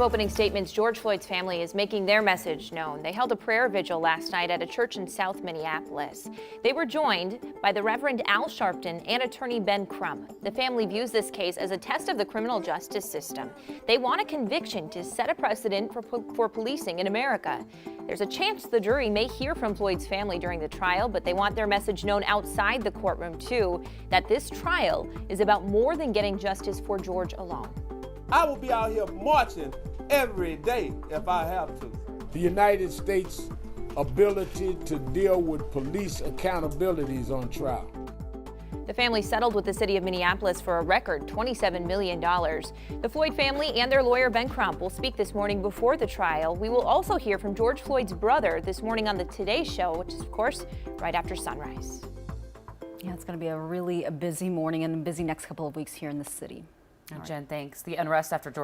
Opening statements, George Floyd's family is making their message known. They held a prayer vigil last night at a church in South Minneapolis. They were joined by the Reverend Al Sharpton and attorney Ben Crump. The family views this case as a test of the criminal justice system. They want a conviction to set a precedent for policing in America. There's a chance the jury may hear from Floyd's family during the trial, but they want their message known outside the courtroom too, that this trial is about more than getting justice for George alone. I will be out here marching every day if I have to. The United States' ability to deal with police accountability is on trial. The family settled with the city of Minneapolis for a record $27 million. The Floyd family and their lawyer Ben Crump will speak this morning before the trial. We will also hear from George Floyd's brother this morning on the Today Show, which is, of course, right after sunrise. Yeah, it's going to be a busy morning and a busy next couple of weeks here in the city. Jen, thanks. The unrest after George